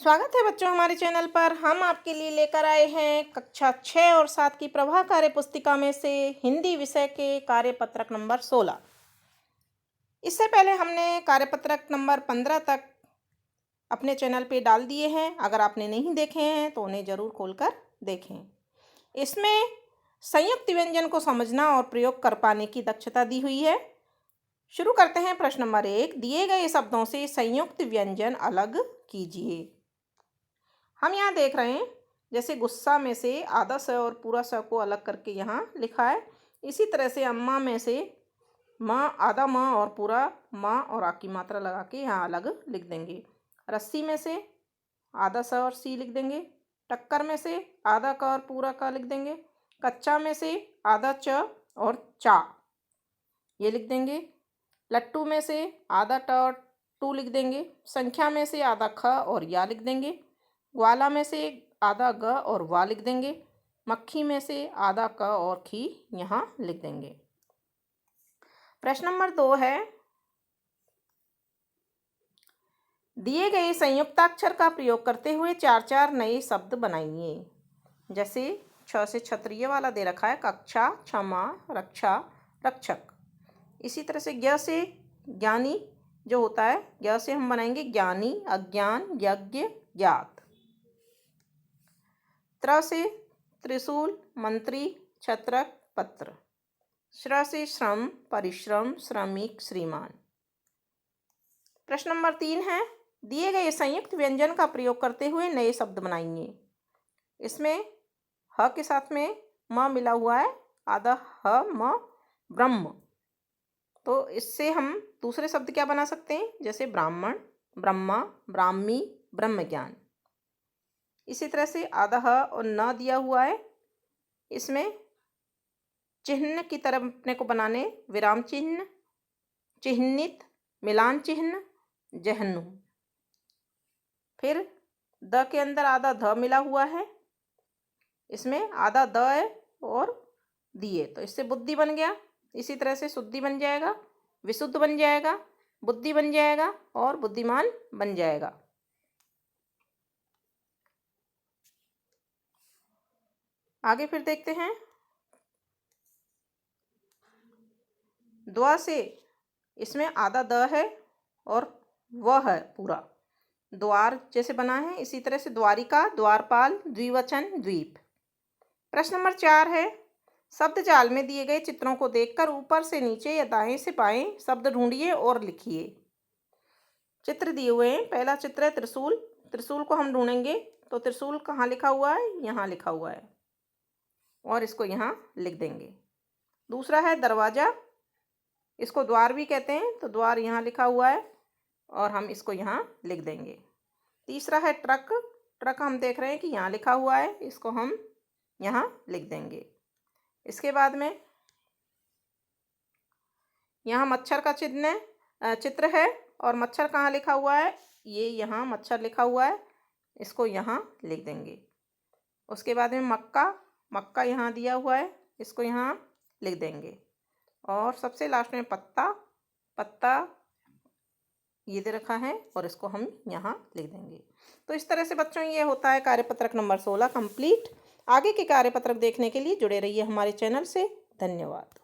स्वागत है बच्चों हमारे चैनल पर। हम आपके लिए लेकर आए हैं कक्षा 6 और 7 की प्रभा कार्य पुस्तिका में से हिंदी विषय के कार्यपत्रक नंबर 16। इससे पहले हमने कार्यपत्रक नंबर 15 तक अपने चैनल पे डाल दिए हैं। अगर आपने नहीं देखे हैं तो उन्हें ज़रूर खोलकर देखें। इसमें संयुक्त व्यंजन को समझना और प्रयोग कर पाने की दक्षता दी हुई है। शुरू करते हैं। प्रश्न नंबर 1, दिए गए शब्दों से संयुक्त व्यंजन अलग कीजिए। हम यहाँ देख रहे हैं जैसे गुस्सा में से आधा स और पूरा स को अलग करके यहाँ लिखा है। इसी तरह से अम्मा में से माँ आधा माँ और पूरा माँ और आ की मात्रा लगा के यहाँ अलग लिख देंगे। रस्सी में से आधा स और सी लिख देंगे। टक्कर में से आधा का और पूरा का लिख देंगे। कच्चा में से आधा च और चा ये लिख देंगे। लट्टू में से आधा ट और टू लिख देंगे। संख्या में से आधा ख और या लिख देंगे। ग्वाला में से आधा ग और वा लिख देंगे। मक्खी में से आधा क और खी यहाँ लिख देंगे। प्रश्न नंबर 2 है, दिए गए संयुक्ताक्षर का प्रयोग करते हुए 4 नए शब्द बनाइए। जैसे छ से क्षत्रिय वाला दे रखा है, कक्षा, क्षमा, रक्षा, रक्षक। इसी तरह से ज्ञ से ज्ञानी जो होता है, ज्ञ से हम बनाएंगे ज्ञानी, अज्ञान, यज्ञ, ज्ञात। त्र से त्रिशूल, मंत्री, छत्रक, पत्र। श्र से श्रम, परिश्रम, श्रमिक, श्रीमान। प्रश्न नंबर 3 है, दिए गए संयुक्त व्यंजन का प्रयोग करते हुए नए शब्द बनाइए। इसमें ह के साथ में म मिला हुआ है, आधा ह म ब्रह्म। तो इससे हम दूसरे शब्द क्या बना सकते हैं, जैसे ब्राह्मण, ब्रह्मा, ब्राह्मी, ब्रह्मज्ञान। इसी तरह से आधा ह और न दिया हुआ है। इसमें चिन्ह की तरफ अपने को बनाने विराम चिन्ह, चिह्नित, मिलान चिन्ह, जहनु। फिर द के अंदर आधा ध मिला हुआ है। इसमें आधा द है और दिए, तो इससे बुद्धि बन गया। इसी तरह से शुद्धि बन जाएगा, विशुद्ध बन जाएगा, बुद्धि बन जाएगा और बुद्धिमान बन जाएगा। आगे फिर देखते हैं। द्वा से इसमें आधा द है और वह है पूरा, द्वार जैसे बना है। इसी तरह से द्वारिका, द्वारपाल, द्विवचन, द्वीप। प्रश्न नंबर 4 है, शब्द जाल में दिए गए चित्रों को देखकर ऊपर से नीचे या दाएं से बाएं शब्द ढूंढिए और लिखिए। चित्र दिए हुए हैं। पहला चित्र है त्रिशूल। त्रिशूल को हम ढूंढेंगे तो त्रिशूल कहाँ लिखा हुआ है, यहाँ लिखा हुआ है और इसको यहाँ लिख देंगे। दूसरा है दरवाजा, इसको द्वार भी कहते हैं, तो द्वार यहाँ लिखा हुआ है और हम इसको यहाँ लिख देंगे। तीसरा है ट्रक। ट्रक हम देख रहे हैं कि यहाँ लिखा हुआ है, इसको हम यहाँ लिख देंगे। इसके बाद में यहाँ मच्छर का चित्र है और मच्छर कहाँ लिखा हुआ है, ये यहाँ मच्छर लिखा हुआ है, इसको यहाँ लिख देंगे। उसके बाद में मक्का, मक्का यहाँ दिया हुआ है, इसको यहाँ लिख देंगे। और सबसे लास्ट में पत्ता, पत्ता ये दे रखा है और इसको हम यहाँ लिख देंगे। तो इस तरह से बच्चों ये होता है कार्यपत्रक नंबर 16 कंप्लीट। आगे के कार्यपत्रक देखने के लिए जुड़े रहिए हमारे चैनल से। धन्यवाद।